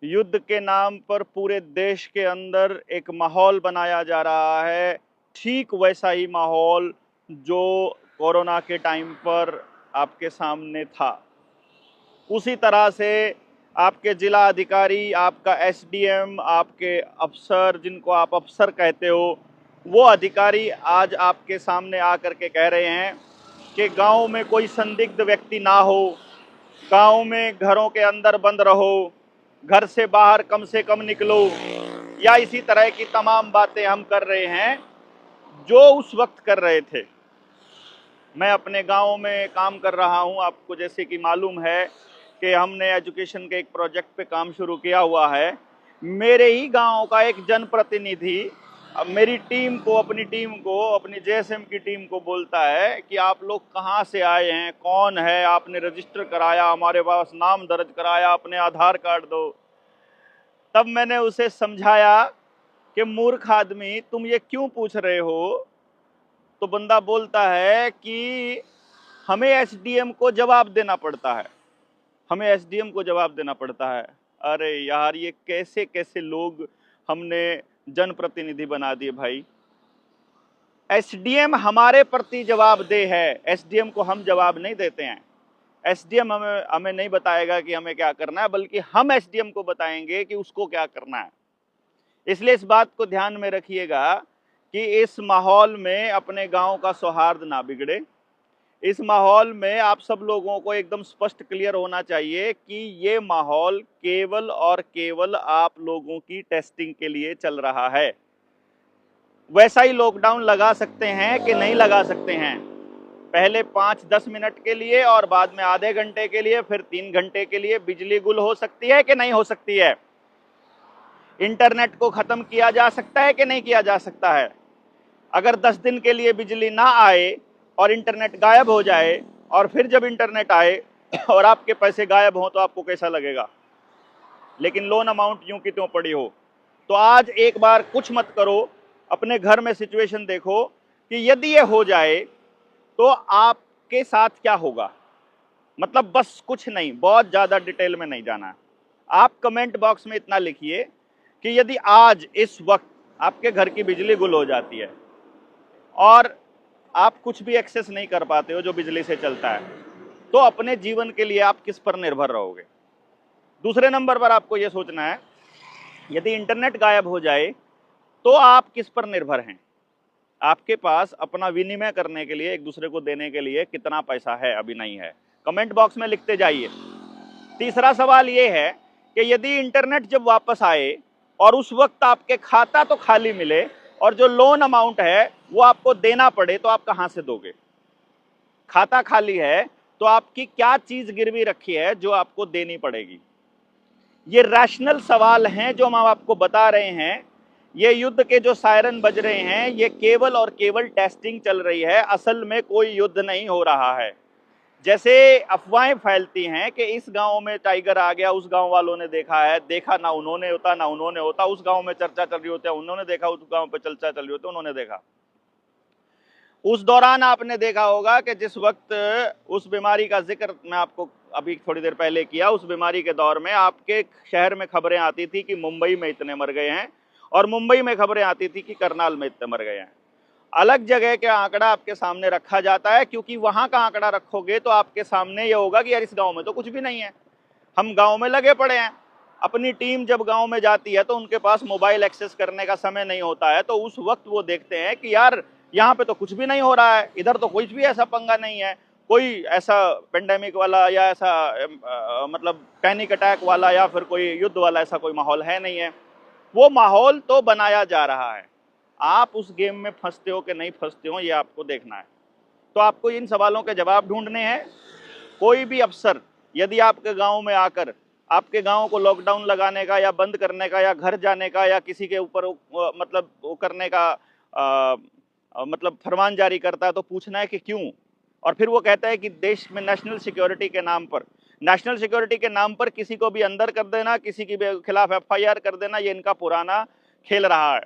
युद्ध के नाम पर पूरे देश के अंदर एक माहौल बनाया जा रहा है, ठीक वैसा ही माहौल जो कोरोना के टाइम पर आपके सामने था। उसी तरह से आपके जिला अधिकारी, आपका एसडीएम, आपके अफसर, जिनको आप अफसर कहते हो, वो अधिकारी आज आपके सामने आकर के कह रहे हैं कि गांव में कोई संदिग्ध व्यक्ति ना हो, गांव में घरों के अंदर बंद रहो, घर से बाहर कम से कम निकलो, या इसी तरह की तमाम बातें हम कर रहे हैं जो उस वक्त कर रहे थे। मैं अपने गांव में काम कर रहा हूं, आपको जैसे कि मालूम है कि हमने एजुकेशन के एक प्रोजेक्ट पे काम शुरू किया हुआ है। मेरे ही गांव का एक जनप्रतिनिधि अब मेरी टीम को, अपनी जेएसएम की टीम को बोलता है कि आप लोग कहाँ से आए हैं, कौन है, आपने रजिस्टर कराया, हमारे पास नाम दर्ज कराया, अपने आधार कार्ड दो। तब मैंने उसे समझाया कि मूर्ख आदमी, तुम ये क्यों पूछ रहे हो? तो बंदा बोलता है कि हमें एसडीएम को जवाब देना पड़ता है, हमें एसडीएम को जवाब देना पड़ता है। अरे यार, ये कैसे कैसे लोग हमने जनप्रतिनिधि बना दिए भाई। एसडीएम हमारे प्रति जवाबदेह है, एसडीएम को हम जवाब नहीं देते हैं। एसडीएम हमें नहीं बताएगा कि हमें क्या करना है, बल्कि हम एसडीएम को बताएंगे कि उसको क्या करना है। इसलिए इस बात को ध्यान में रखिएगा कि इस माहौल में अपने गांव का सौहार्द ना बिगड़े। इस माहौल में आप सब लोगों को एकदम स्पष्ट क्लियर होना चाहिए कि ये माहौल केवल और केवल आप लोगों की टेस्टिंग के लिए चल रहा है। वैसा ही लॉकडाउन लगा सकते हैं कि नहीं लगा सकते हैं, पहले 5-10 मिनट के लिए और बाद में आधे घंटे के लिए, फिर 3 घंटे के लिए बिजली गुल हो सकती है कि नहीं हो सकती है। इंटरनेट को खत्म किया जा सकता है कि नहीं किया जा सकता है। अगर 10 दिन के लिए बिजली ना आए और इंटरनेट गायब हो जाए, और फिर जब इंटरनेट आए और आपके पैसे गायब हों, तो आपको कैसा लगेगा? लेकिन लोन अमाउंट यूं की त्यों पड़ी हो। तो आज एक बार कुछ मत करो, अपने घर में सिचुएशन देखो कि यदि ये हो जाए तो आपके साथ क्या होगा। मतलब बस कुछ नहीं, बहुत ज़्यादा डिटेल में नहीं जाना है। आप कमेंट बॉक्स में इतना लिखिए कि यदि आज इस वक्त आपके घर की बिजली गुल हो जाती है और आप कुछ भी एक्सेस नहीं कर पाते हो जो बिजली से चलता है, तो अपने जीवन के लिए आप किस पर निर्भर रहोगे? दूसरे नंबर पर आपको यह सोचना है, यदि इंटरनेट गायब हो जाए तो आप किस पर निर्भर हैं? आपके पास अपना विनिमय करने के लिए, एक दूसरे को देने के लिए कितना पैसा है? अभी नहीं है। कमेंट बॉक्स में लिखते जाइए। तीसरा सवाल यह है कि यदि इंटरनेट जब वापस आए और उस वक्त आपके खाता तो खाली मिले और जो लोन अमाउंट है वो आपको देना पड़े, तो आप कहां से दोगे? खाता खाली है तो आपकी क्या चीज गिरवी रखी है जो आपको देनी पड़ेगी? ये रैशनल सवाल हैं जो हम आपको बता रहे हैं। ये युद्ध के जो सायरन बज रहे हैं, ये केवल और केवल टेस्टिंग चल रही है, असल में कोई युद्ध नहीं हो रहा है। जैसे अफवाहें फैलती हैं कि इस गांव में टाइगर आ गया, उस गांव वालों ने देखा है, देखा ना उन्होंने होता ना उन्होंने होता, उस गांव में चर्चा चल रही होती है, उन्होंने देखा, उस गांव पे चर्चा चल रही होती है, उन्होंने देखा। उस दौरान आपने देखा होगा कि जिस वक्त उस बीमारी का जिक्र मैं आपको अभी थोड़ी देर पहले किया, उस बीमारी के दौर में आपके शहर में खबरें आती थी कि मुंबई में इतने मर गए हैं, और मुंबई में खबरें आती थी कि करनाल में इतने मर गए हैं। अलग जगह का आंकड़ा आपके सामने रखा जाता है, क्योंकि वहां का आंकड़ा रखोगे तो आपके सामने ये होगा कि यार इस गांव में तो कुछ भी नहीं है, हम गांव में लगे पड़े हैं। अपनी टीम जब गांव में जाती है तो उनके पास मोबाइल एक्सेस करने का समय नहीं होता है, तो उस वक्त वो देखते हैं कि यार यहाँ पे तो कुछ भी नहीं हो रहा है, इधर तो कुछ भी ऐसा पंगा नहीं है, कोई ऐसा पेंडेमिक वाला या ऐसा मतलब पैनिक अटैक वाला या फिर कोई युद्ध वाला ऐसा कोई माहौल है नहीं है। वो माहौल तो बनाया जा रहा है। आप उस गेम में फंसते हो कि नहीं फंसते हो, ये आपको देखना है। तो आपको इन सवालों के जवाब ढूंढने हैं। कोई भी अफसर यदि आपके गांव में आकर आपके गांव को लॉकडाउन लगाने का या बंद करने का या घर जाने का या किसी के ऊपर मतलब वो करने का मतलब फरमान जारी करता है, तो पूछना है कि क्यों। और फिर वो कहता है कि देश में नेशनल सिक्योरिटी के नाम पर किसी को भी अंदर कर देना, किसी के खिलाफ एफआईआर कर देना, ये इनका पुराना खेल रहा है।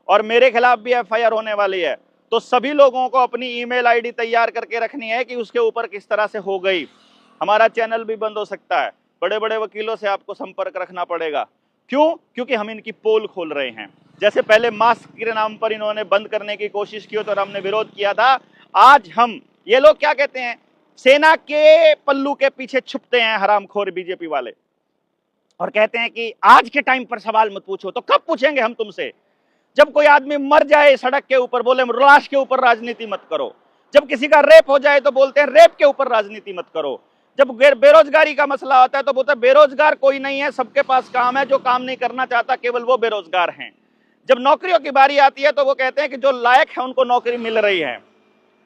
और मेरे खिलाफ भी एफआईआर होने वाली है, तो सभी लोगों को अपनी ईमेल आईडी तैयार करके रखनी है कि उसके ऊपर किस तरह से हो गई। हमारा चैनल भी बंद हो सकता है, बड़े बड़े वकीलों से आपको संपर्क रखना पड़ेगा। क्यों? क्योंकि हम इनकी पोल खोल रहे हैं। जैसे पहले मास्क के नाम पर इन्होंने बंद करने की कोशिश की तो हमने विरोध किया था, आज हम, ये लोग क्या कहते हैं, सेना के पल्लू के पीछे छुपते हैं हरामखोर बीजेपी वाले, और कहते हैं कि आज के टाइम पर सवाल मत पूछो। तो कब पूछेंगे हम तुमसे? जब कोई आदमी मर जाए सड़क के ऊपर बोले लाश के ऊपर राजनीति मत करो। जब किसी का रेप हो जाए तो बोलते हैं रेप के ऊपर राजनीति मत करो। जब बेरोजगारी का मसला होता है तो बोलते हैं बेरोजगार कोई नहीं है, सबके पास काम है, जो काम नहीं करना चाहता केवल वो बेरोजगार हैं। जब नौकरियों की बारी आती है तो वो कहते हैं कि जो लायक है उनको नौकरी मिल रही है।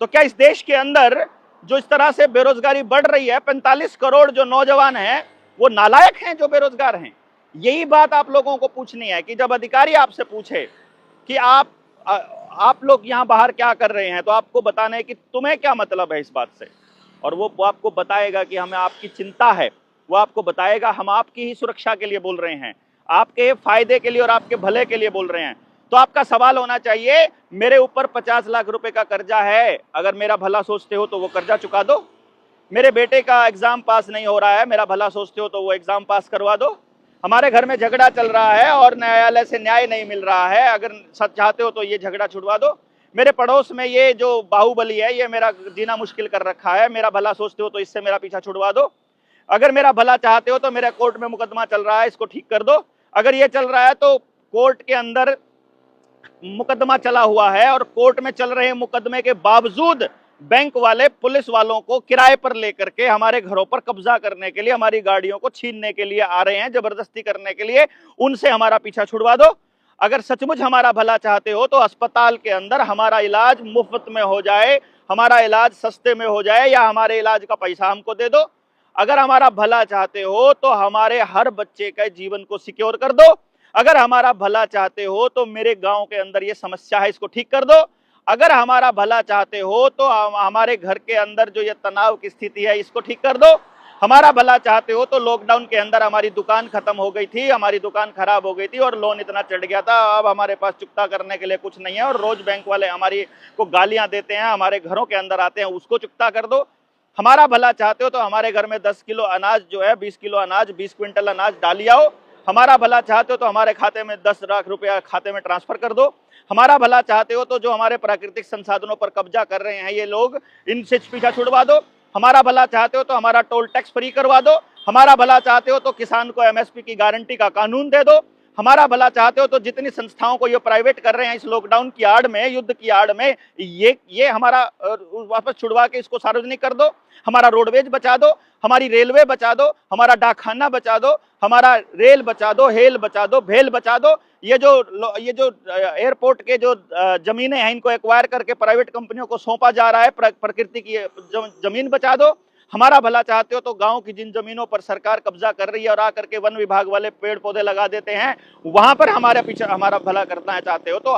तो क्या इस देश के अंदर जो इस तरह से बेरोजगारी बढ़ रही है, 45 करोड़ जो नौजवान हैं वो नालायक हैं जो बेरोजगार हैं? यही बात आप लोगों को पूछनी है कि जब अधिकारी आपसे पूछे कि आप लोग यहाँ बाहर क्या कर रहे हैं, तो आपको बताना है कि तुम्हें क्या मतलब है इस बात से, और वो आपको बताएगा कि हमें आपकी चिंता है, वो आपको बताएगा हम आपकी ही सुरक्षा के लिए बोल रहे हैं, आपके फायदे के लिए और आपके भले के लिए बोल रहे हैं। तो आपका सवाल होना चाहिए, मेरे ऊपर 50 लाख रुपए का कर्जा है, अगर मेरा भला सोचते हो तो वो कर्जा चुका दो। मेरे बेटे का एग्जाम पास नहीं हो रहा है, मेरा भला सोचते हो तो वो एग्जाम पास करवा दो। हमारे घर में झगड़ा चल रहा है और न्यायालय से न्याय नहीं मिल रहा है, अगर सच चाहते हो तो ये झगड़ा छुड़वा दो। मेरे पड़ोस में ये जो बाहुबली है ये मेरा जीना मुश्किल कर रखा है, मेरा भला सोचते हो तो इससे मेरा पीछा छुड़वा दो। अगर मेरा भला चाहते हो तो मेरा कोर्ट में मुकदमा चल रहा है, इसको ठीक कर दो। अगर ये चल रहा है तो कोर्ट के अंदर मुकदमा चला हुआ है और कोर्ट में चल रहे मुकदमे के बावजूद बैंक वाले पुलिस वालों को किराए पर लेकर के हमारे घरों पर कब्जा करने के लिए, हमारी गाड़ियों को छीनने के लिए आ रहे हैं, जबरदस्ती करने के लिए, उनसे हमारा पीछा छुड़वा दो। अगर सचमुच हमारा भला चाहते हो तो अस्पताल के अंदर हमारा इलाज मुफ्त में हो जाए, हमारा इलाज सस्ते में हो जाए, या हमारे इलाज का पैसा हमको दे दो। अगर हमारा भला चाहते हो तो हमारे हर बच्चे के जीवन को सिक्योर कर दो। अगर हमारा भला चाहते हो तो मेरे गांव के अंदर ये समस्या है, इसको ठीक कर दो। अगर हमारा भला चाहते हो तो हमारे घर के अंदर जो ये तनाव की स्थिति है इसको ठीक कर दो। हमारा भला चाहते हो तो लॉकडाउन के अंदर हमारी दुकान खत्म हो गई थी, हमारी दुकान खराब हो गई थी और लोन इतना चढ़ गया था, अब हमारे पास चुकता करने के लिए कुछ नहीं है और रोज बैंक वाले हमारी को गालियां देते हैं, हमारे घरों के अंदर आते हैं, उसको चुकता कर दो। हमारा भला चाहते हो तो हमारे घर में 10 किलो अनाज जो है, 20 किलो अनाज, 20 क्विंटल अनाज डाली आओ। हमारा भला चाहते हो तो हमारे खाते में 10 लाख रुपया खाते में ट्रांसफर कर दो। हमारा भला चाहते हो तो जो हमारे प्राकृतिक संसाधनों पर कब्जा कर रहे हैं ये लोग, इनसे पीछा छुड़वा दो। हमारा भला चाहते हो तो हमारा टोल टैक्स फ्री करवा दो। हमारा भला चाहते हो तो किसान को एमएसपी की गारंटी का कानून दे दो। हमारा भला चाहते हो तो जितनी संस्थाओं को ये प्राइवेट कर रहे हैं इस लॉकडाउन की आड़ में, युद्ध की आड़ में, ये हमारा वापस छुड़वा के इसको सार्वजनिक कर दो। हमारा रोडवेज बचा दो, हमारी रेलवे बचा दो, हमारा डाकखाना बचा दो, हमारा रेल बचा दो, हेल बचा दो, भेल बचा दो। ये जो एयरपोर्ट के जो जमीनें हैं इनको एक्वायर करके प्राइवेट कंपनियों को सौंपा जा रहा है, प्रकृति की जमीन बचा दो। हमारा भला चाहते हो तो गांव की जिन जमीनों पर सरकार कब्जा कर रही है और आकर के वन विभाग वाले पेड़ पौधे लगा देते हैं, वहां पर हमारे पीछे हमारा भला करना चाहते हो तो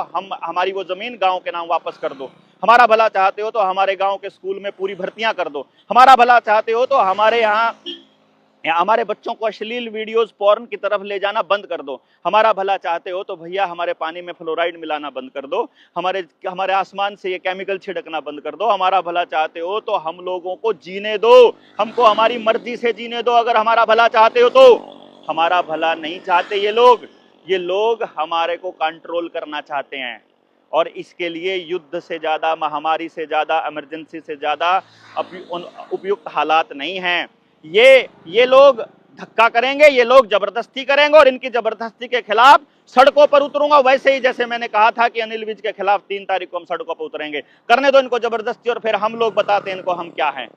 हमारी वो जमीन गांव के नाम वापस कर दो। हमारा भला चाहते हो तो हमारे गांव के स्कूल में पूरी भर्तियां कर दो। हमारा भला चाहते हो तो हमारे यहाँ हमारे बच्चों को अश्लील वीडियोस पॉर्न की तरफ ले जाना बंद कर दो। हमारा भला चाहते हो तो भैया हमारे पानी में फ्लोराइड मिलाना बंद कर दो, हमारे आसमान से ये केमिकल छिड़कना बंद कर दो। हमारा भला चाहते हो तो हम लोगों को जीने दो, हमको हमारी मर्जी से जीने दो। अगर हमारा भला चाहते हो तो, हमारा भला नहीं चाहते ये लोग हमारे को कंट्रोल करना चाहते हैं, और इसके लिए युद्ध से ज्यादा, महामारी से ज्यादा, इमरजेंसी से ज्यादा उपयुक्त हालात नहीं हैं। ये लोग धक्का करेंगे, ये लोग जबरदस्ती करेंगे और इनकी जबरदस्ती के खिलाफ सड़कों पर उतरूंगा। वैसे ही जैसे मैंने कहा था कि अनिल विज के खिलाफ 3 तारीख को हम सड़कों पर उतरेंगे। करने दो इनको जबरदस्ती और फिर हम लोग बताते हैं इनको हम क्या हैं।